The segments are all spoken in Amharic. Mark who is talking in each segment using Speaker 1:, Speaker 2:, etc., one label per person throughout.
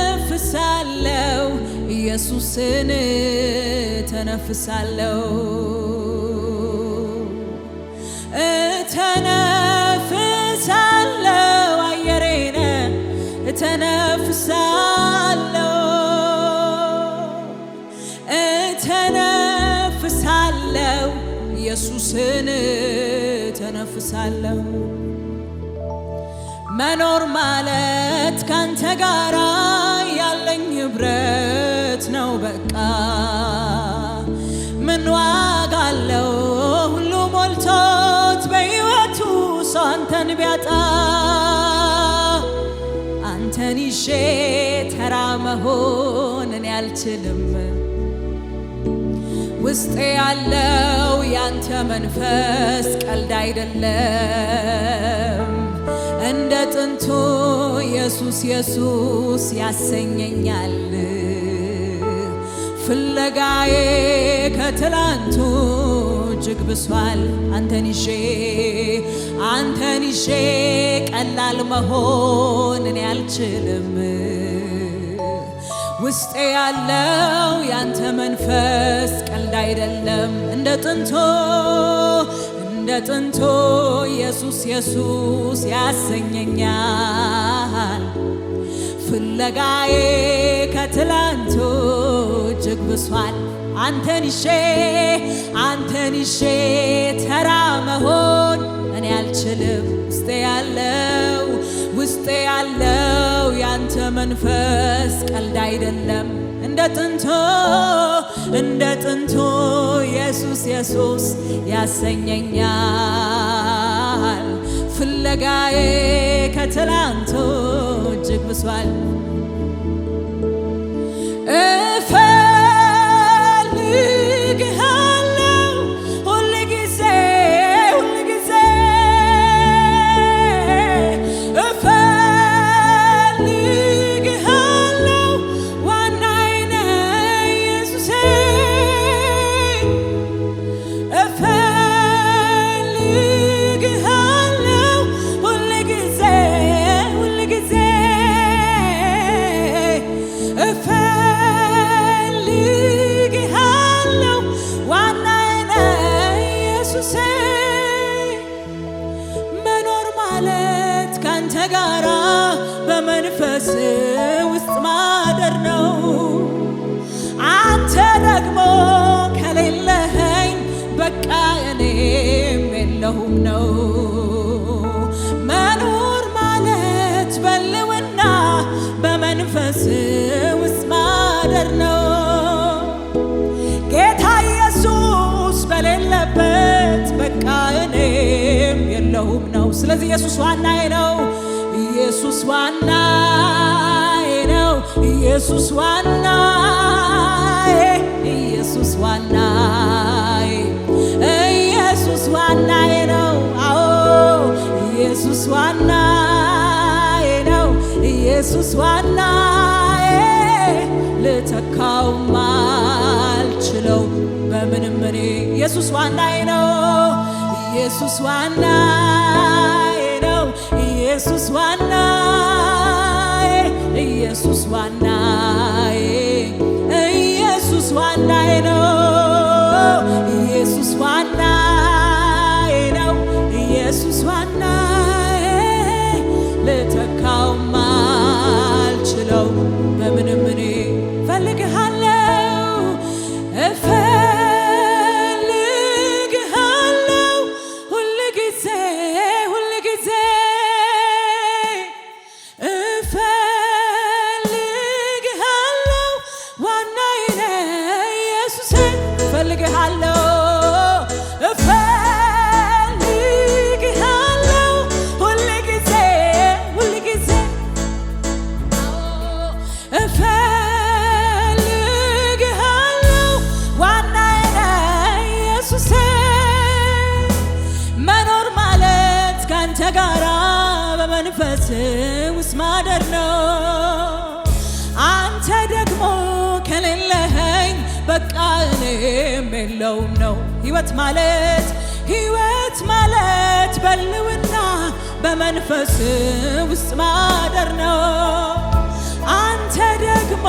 Speaker 1: እተነፍሳለሁ ኢየሱስን እተነፍሳለሁ እተነፍሳለሁ አየሬን እተነፍሳለሁ እተነፍሳለሁ ኢየሱስን እተነፍሳለሁ መኖር ማለት ካንተ ጋራ ያለኝ ህብረት ነው በቃ ምን ዋጋ አለው ሁሉ ሞልቶት በሕይወቱ ሰው አንተን ቢያጣ አንተን ይዤ ተራ መሆን እኔ አልችልም ውስጤ ያለው ያንተ መንፈስ ቀልድ አይደለም እንደ ጥንቱ ኢየሱስ ኢየሱስ ያሰኘኛል ፍለጋዬ ከትላንቱ እጅግ ብሷል አንተን ይዤ ቀላል መሆን እኔ አልችልም ውስጤ ያለው ያንተ መንፈስ ቀልድ አይደለም እንደ ጥንቱ ኢየሱስ ኢየሱስ ያሰኘኛል ፍለጋዬ ከትላንቱ እጅግ ብሷል አንተን ይዤ ተራ መሆን እኔ አልችልም ውስጤ ያለው ያንተ መንፈስ ቀልድ አይደለም እንደ ጥንቱ ኢየሱስ ኢየሱስ ያሰኘኛል ፍለጋዬ ከትላንቱ እጅግ ብሷል እፈልግሃለሁ ሁልጊዜ እፈልግሃለሁ ዋናዬ ነህ ኢየሱሴ እፈልግሃለሁ ሁልጊዜ እፈልግሃለሁ ዋናዬ ነህ ኢየሱሴ መኖር ማለት ካንተ ጋራ በመንፈስ ውስጥ ማደር ነው አንተ ደግሞ ከሌለኸኝ በቃ እኔም የለሁም ነው መኖር ማለት በልውና በመንፈስ ውስጥ ማደር ነው ጌታ ኢየሱስ በሌለበት በቃ እኔም የለሁም ነው ስለዚህ ኢየሱስ ዋናዬ ነው ኢየሱስ ዋናዬ ነው ኢየሱስ ዋናዬ ነው አዎ ኢየሱስ ዋናዬ ነው ኢየሱስ ዋናዬ ልተካው ማልችለው በምንም እኔ ኢየሱስ ዋናዬ ነው ኢየሱስ ዋናዬ ነው ኢየሱስ ዋናዬ ነው ኢየሱስ ዋናዬ ልተካው ማልችለው በምንም እኔ እፈልግሃለሁ ሁልጊዜ እፈልግሃለሁ ዋናዬ ነህ ኢየሱሴ እፈልግሃለሁ እፈልግሃለሁ ዋናዬ ነህ ኢየሱሴ መኖር ማለት ካንተ ጋራ በመንፈስ ውስጥ ማደር ነው አንተ ደግሞ ከሌለኸኝ በቃ እኔም የለውም ነው ሕይወት ማለት በልውና በመንፈስ ውስጥ ማደር ነው ደግሞ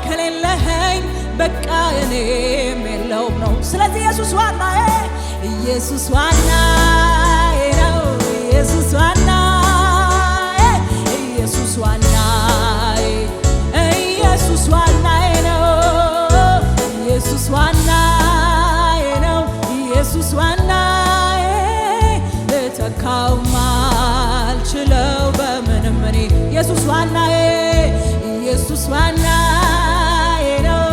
Speaker 1: ከሌለኸኝ በቃ እኔም የለውም ነው። ስለዚህ ኢየሱስ ዋናዬ፣ ኢየሱስ ዋናዬ ነው። ኢየሱስ ዋናዬ፣ ኢየሱስ ዋናዬ፣ ኢየሱስ ዋናዬ ነው። ኢየሱስ ዋናዬ ነው። ኢየሱስ ዋናዬ ልተካው ማልችለው በምንም እኔ ኢየሱስ ዋናዬ፣ ኢየሱስ ዋናዬ ነው።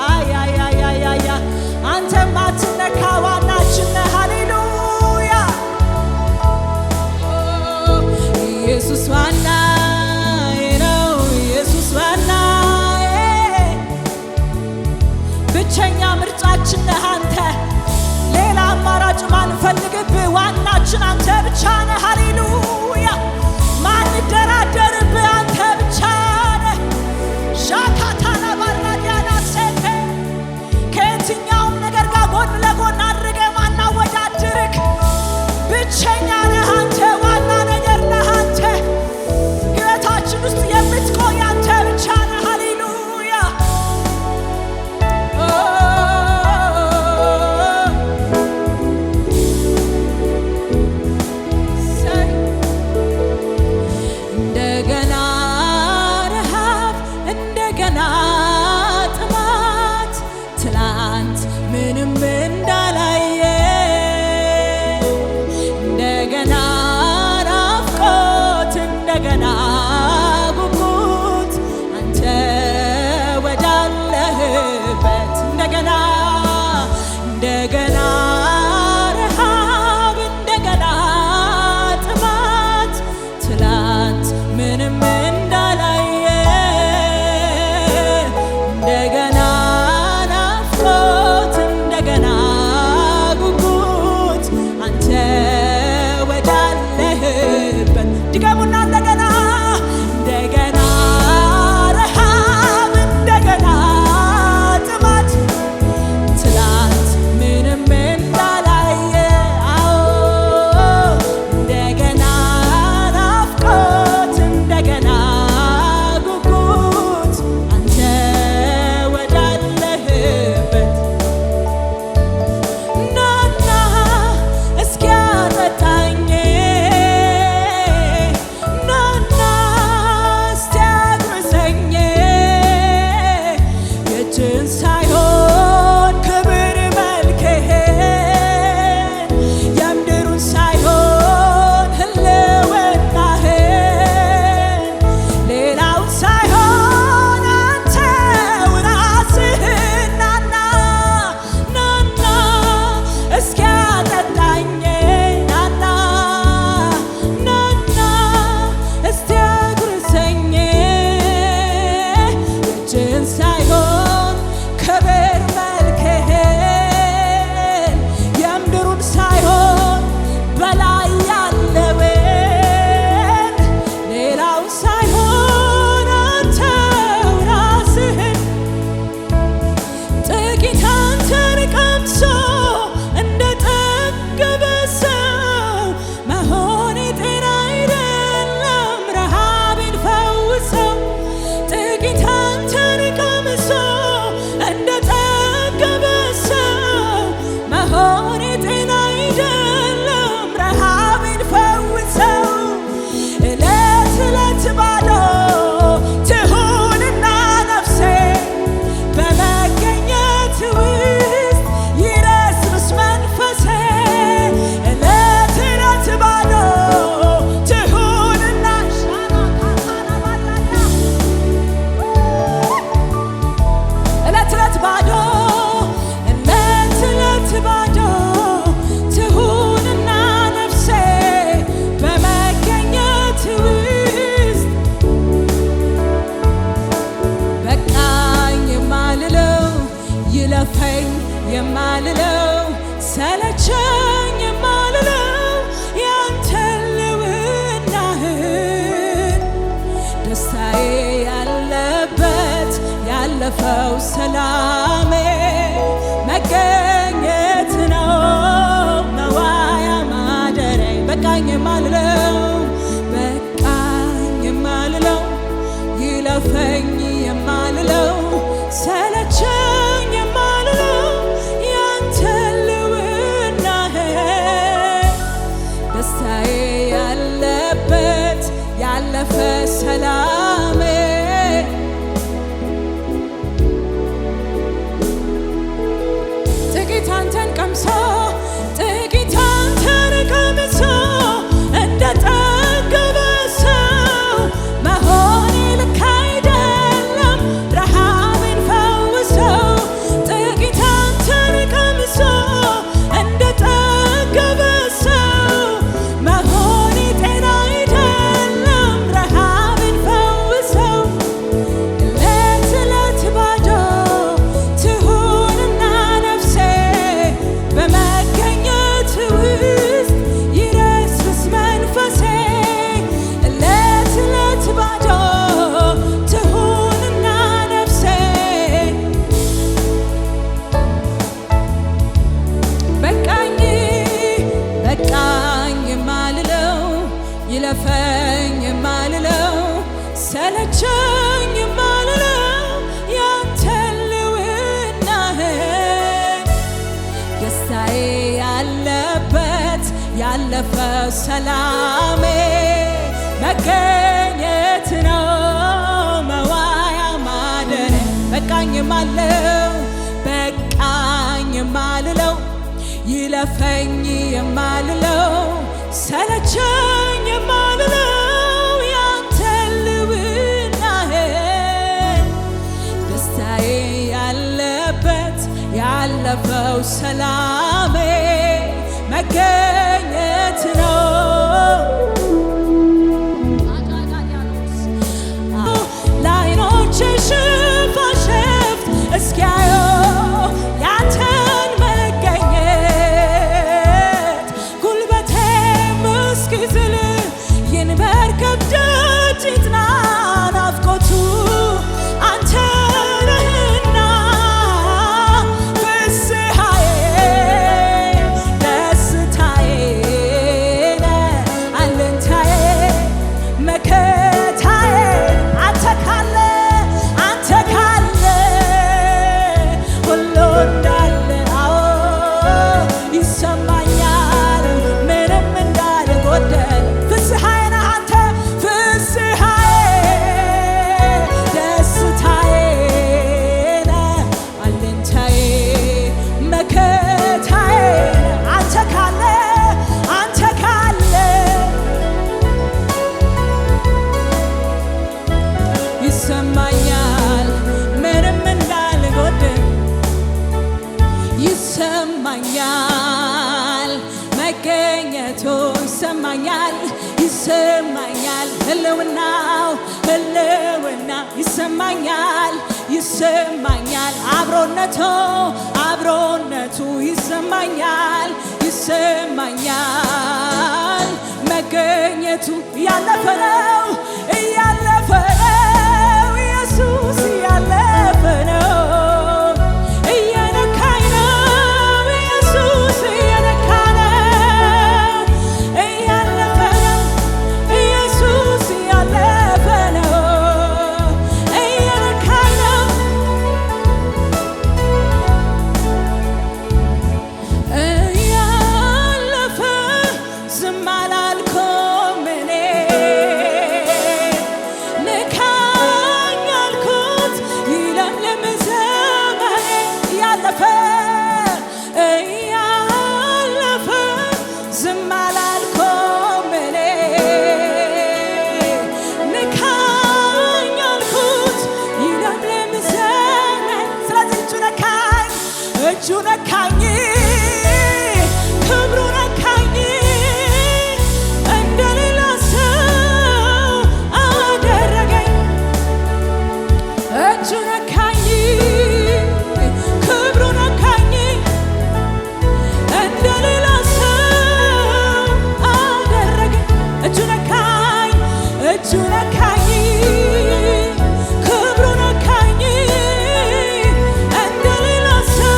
Speaker 1: አያያያያያ አንተም አትነካ ዋናችን ነህ። ሃሌሉያ ኢየሱስ ዋናዬ ነው። ኢየሱስ ዋናዬ ብቸኛ ምርጫችን ነህ አንተ። ሌላ አማራጭ ማንፈልግብህ ዋናችን አንተ ብቻ ነህ። ሃሌሉያ ማንደራደርብህ አንተ ብቻ ነህ። ሻካታና ባራዲያና ሴቴ ከየትኛውም ነገር ጋር ጎን ለጎን አድርገህ ማናወዳድርክ ብቸኛ ነህ አንተ። ዋና ነገር ነህ አንተ። ሕይወታችን ውስጥ የምትቆይ አንተ ብቻ ነህ። ሃሌሉያ እንደገና ረሃብ፣ እንደገና ጥማት፣ ትላንት ምንም እንዳላየ እንደገና ናፍቆት፣ እንደገና ጉጉት አንተ ወዳለህበት እንደገና እንደገና ረሃብ፣ እንደገና ጥማት፣ ትላንት ምንም እንዳላየ እንደገና ናፍቆት፣ እንደገና ጉጉት አንተ ወዳለህበት ድገሙና እንደገና እንደገና ረሃብ፣ እንደገና ጥማት፣ ትላንት ምንም እንዳላየ እንደገና ናፍቆት፣ እንደገና ጉጉት አንተ ወዳለህበት ናና እስኪ አጠጣኝ፣ ናና እስቲ አጉርሰኝ። የእጅን ሳይሆን ክብር መልክህን፣ የምድሩን ሳይሆን ህልውናህን፣ ሌላውን ሳይሆን አንተው ራስህን ናና ናና እስኪ አጠጣኝ፣ ናና ናና እስቲ አጉርሰኝ። እጅን ሳይሆን ክብር መልክህን፣ የምድሩን ሳይሆን በላይ ያለውን፣ ሌላውን ሳይሆን አንተው ራስህን ጥቂት አንተን ቀምሶ እንደ ጠገበ ሰው መሆኔ ጤና አይደለም፣ ረሃቤን ፈውሰው። ጥቂት አንተን ቀምሶ እንደ ጠገበ ሰው መሆኔ ጤና አይደለም፣ ረሃቤን ፈውሰው። እለት እለት ባዶ ትሁንና ነፍሴ በመገኘት ውስጥ ይረስርስ መንፈሴ። እለት እለት ባዶ ትሁንና ሻናካታና ባላና እለት እለት ባዶ እለት እለት ባዶ ትሁንና ነፍሴ በመገኘት ውስጥ በቃኝ የማልለው ይለፈኝ የማልለው ሰለቸኝ የማልለው ያንተ ልውናህን ደስታዬ ያለበት ያለፈው ሰላሜ መገኘት ነው መዋያ ማደሪያ። በቃኝ የማልለው በቃኝ የማልለው ይለፈኝ የማልለው ያለፈ ሰላሜ ጥቂት አንተን ቀምሶ ጥቂት አንተን ቀምሶ እንደጠገበ ሰው መሆኔ ልክ አይደለም ረሃቤን ፈውሰው ጥቂት አንተን ቀምሶ እንደጠገበ ሰው መሆኔ ጤና አይደለም ረሃቤን ፈውሰው ዕለት ዕለት ባዶ ትሁንና ነፍሴ በመገኘት ውስጥ ይረስርስ መንፈሴ ዕለት ዕለት ባዶ ትሁንና ነፍሴ በቃኝ በቃኝ የማልለው ይለፈኝ የማልለው ሰለቸኝ የማልለው ያንተ ልውናህን ደስታዬ ያለበት ያለፈው ሰላሜ መገኘት ነው መዋያ ማደር በቃኝ የማለው በቃኝ የማልለው ይለፈኝ የማልለው ሰለቸኝ የማልለው ያንተ ልውናህን ደስታዬ ያለበት ያለፈው ሰላሜ መገኘት ነው ለዓይኖቼ ሽፋሽፍት እስኪያዩ ያንተን መገኘት ጉልበቴም እስኪዝል ይንበርከክ ደጅ ይጥና ናፍቆቱ አንተ ነህና ፍስሐዬ ደስታዬ ነህ አለኝታዬ መከታዬ አንተ ካለ ሁሉ እንዳለ አዎ ይሰማኛል ምንም እንዳልጎደል ፍስሐዬ ነህ አንተ ፍስሐዬ ደስታዬ ነህ አለኝታዬ መከታዬ አንተ ካለ ይሰማኛል ምንም እንዳልጎድል ይሰማኛል መገኘቱ ይሰማኛል ይሰማኛል ህልውናው ይሰማኛል ይሰማኛል አብሮነቱ ይሰማኛል መገኘቱ እያለፈ ነው ኢየሱስ እያለፈ ነው እየነካኝ ነው ኢየሱስ እየነካ ነው እያለፈ ነው ኢየሱስ እያለፈ ነው እየነካኝ ነው እያለፈ ዝም አላልኩም እኔ ንካኝ አልኩት ይለምልም ዘመኔ እያለፈ ዝም አላልኩም እኔ ንካኝ አልኩት ይለምልም ዘመን ስለዚህ እጁ ነካኝ ክብሩ ነካኝ እንደሌላ ሰው አደረገኝ እጁ ነካኝ ክብሩ ነካኝ እንደሌላ ሰው አደረገኝ እጁ ነካኝ ክብሩ ነካኝ እንደሌላ ሰው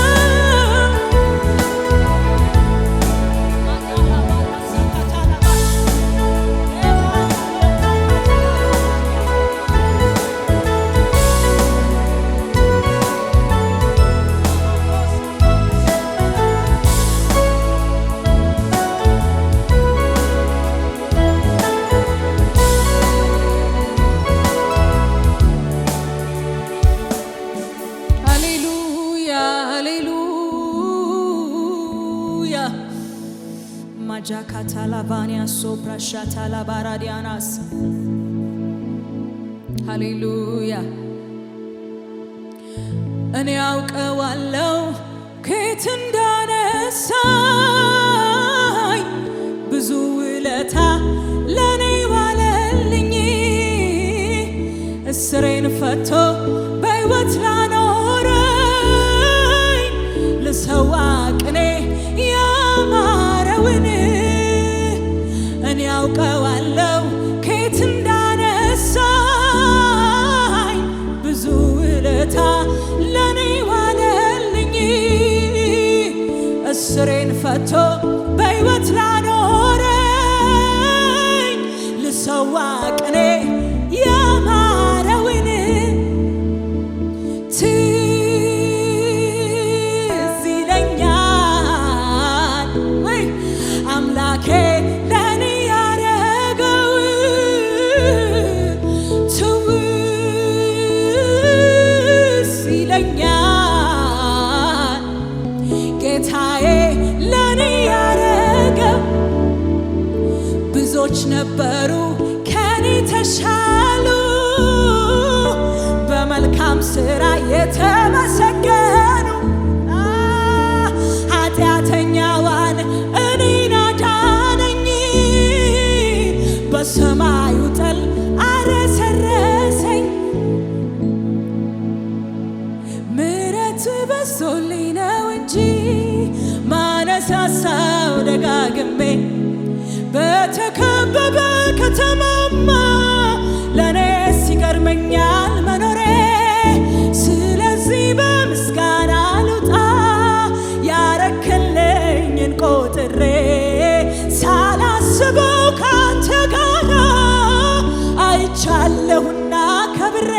Speaker 1: ካታላቫኒያ ሶፕራሻታላ ባራዲያናስ ሃሌሉያ። እኔ አውቀዋለሁ ከየት እንዳነሳኝ ብዙ ውለታ ለኔ ዋለልኝ እስሬን ፈቶ በሕይወት ላኖረኝ ልሰዋ ቅኔ ያማረውን እኔ አውቀዋለሁ ከየት እንዳነሳኝ ብዙ ውለታ ለኔ ዋለልኝ እስሬን ፈቶ በሕይወት ላኖረኝ ልሰዋ ቅኔ ያማረውን ትዝ ይለኛል ወይ አምላኬ ለኔ ያረገው ትዝ ይለኛል ጌታዬ ለኔ ያረገው ብዙዎች ነበሩ ከኔ ተሻሉ በመልካም ሥራ የተመሰገኑ ኃጢአተኛዋን እኔን አዳነኝ በሰማዩ ጠል አረሰረሰኝ ምሕረት በዝቶልኝ ነው እንጂ ማነሳሳው ደጋግሜ በተከበበ ከተማማ ለኔስ ይገርመኛል መኖሬ ስለዚህ በምስጋና ልውጣ ያረክልኝን ቆጥሬ ሳላስበው ካንተ ጋር አይቻለሁና ከብሬ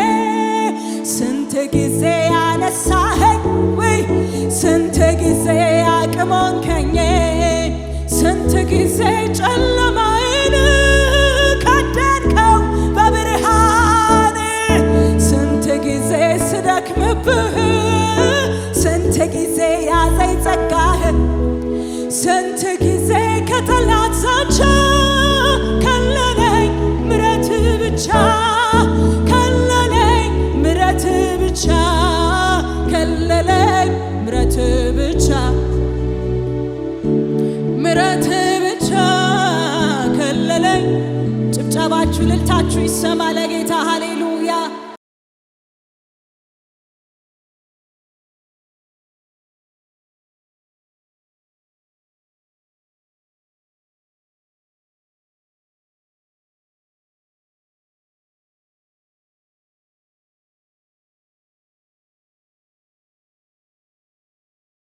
Speaker 1: ስንት ጊዜ ያነሳኸኝ ወይ ስንት ጊዜ አቅሞንከኝ ስንት ጊዜ ጨለማዬን ከደንከው በብርሃን ስንት ጊዜ ስደክምብህ ስንት ጊዜ ያዘኝ ጸጋህ ስንት ጊዜ ከጠላት ዛቻ ከለለኝ ምሕረት ብቻ ከለለኝ ምሕረት ብቻ ከለለኝ ምሕረት ብቻ ምሕረት ብቻ ከለለኝ። ጭብጨባችሁ ልልታችሁ ይሰማ ለጌታ።